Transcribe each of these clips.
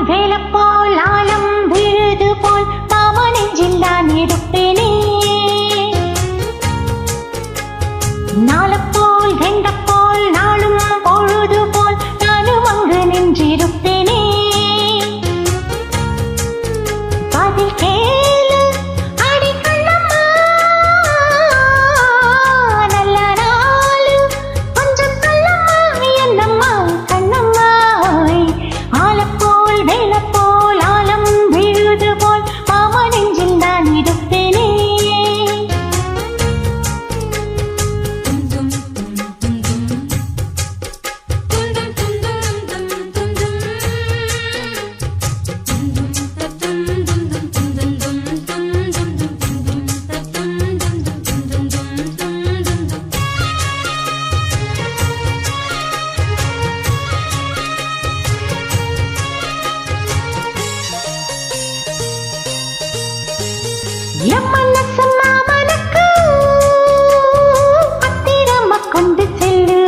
வேலப்போல் ஆலம் விழுது போல் மாமனெஞ்சில் நான் இருப்பேனே. நாளப்போல் வெண்டப்போல் நாளும் பொழுது போல் நானும் அங்கு நின்றிருப்பேனே. பதில் கேளு அடி கண்ணம்மா, நல்ல நாளு கொஞ்சம் சொல்லம்மா என்னம்மா கண்ணம்மா. ஆலப்போல் வேலப்போல் ஆலம் விழுது போல் மாமா நெஞ்சில் நான் இருப்பேனே. என் மனசு மாமனுக்கு பத்திரமா கொண்டு செல்லு.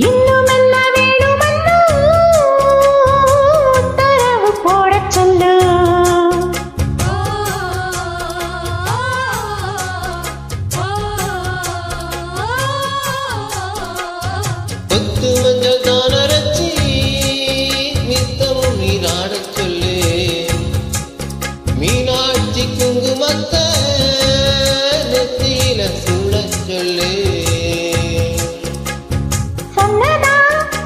இன்னும் என்ன வேணுமன்னு உத்தரவு போடச் சொல்லு. பத்து மஞ்சள் தான் அரைச்சி நித்தமும் நீராடச் சொல்லு. மீனாட்சி குங்குமத்தை நெத்தியில சூடச் சொல்லு. சொன்னதா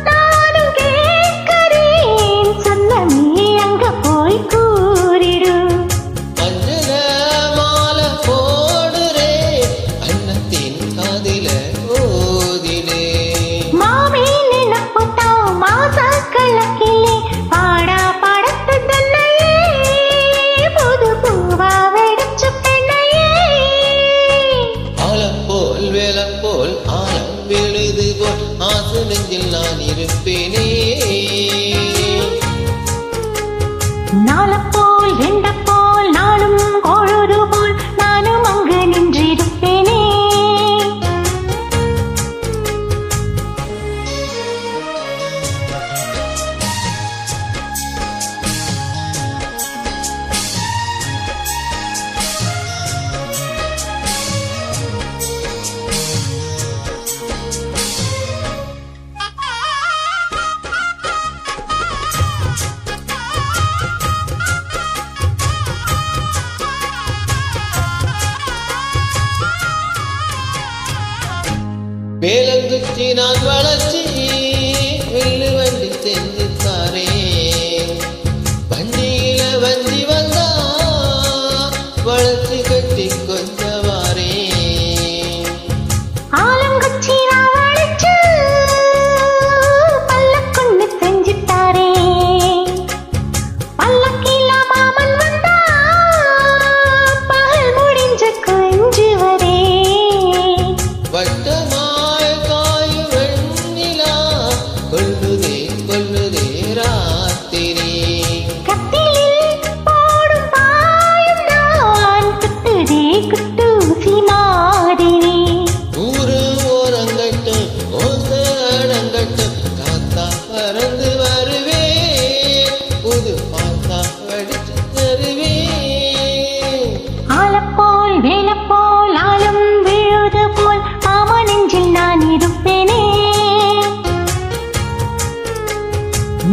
நானும் கேட்கிறேன், சொன்ன நீ அங்க போய் கூறிடு. அஞ்சல மாலை போடுறே அன்னத்தின் காதில ஓதிலே. மாமி நினப்புதான் மாச கணக்கிலே பாடா படத்து தன்னையே புது பூவா வெடிச்சு பெண்ணையே. ஆலம் போல் வேலம் போல் ஆலம் விழுது போல் ஆசை நெஞ்சில் நான் இருப்பேனே. நாளப்போல் வெண்டப்போல் நாளும் பொழுது போல் நானும் அங்கு நின்றிருப்பேனே. வேலங்குச்சி நான் வளர்ச்சி வில்லு வண்டி செஞ்சு தாரே. வண்டியில வண்டி வந்தா வளர்ச்சி கட்டி கொஞ்சம் வாரே. ஆலங்குச்சி நான் வளைச்சு பல்லக்கொண்டு செஞ்சுட்டாரே. பல்லக்கில மாமன் வந்தா பகல் முடிஞ்ச கொஞ்சு வரே. வட்டமாய் காயும் வெண்ணிலா கொல்லுதே கொல்லுதே ராத்திரி. கத்திலில் போடும் பாயும் நான் குத்துதே குத்தூசி மாதிரி. ஊரு ஓரங்கட்டும் ஓசை அடங்கட்டும் காத்தா பறந்து வருவே. புது பாத்தா அடிச்சு தருவே. ஆலப்போல் வேலப்போல் ஆலம் விழுது போல் மாமா நெஞ்சில் நான் இருப்பேனே.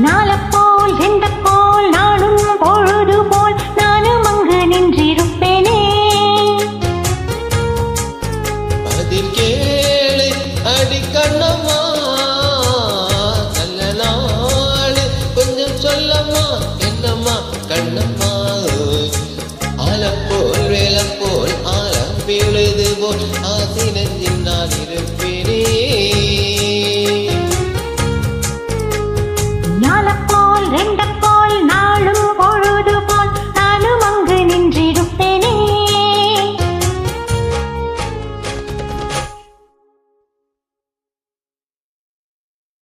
நாளப்போல் வெண்டப்போல் நாளும் பொழுது போல் நானும் அங்கு நின்றிருப்பேனே. பதில் கேளு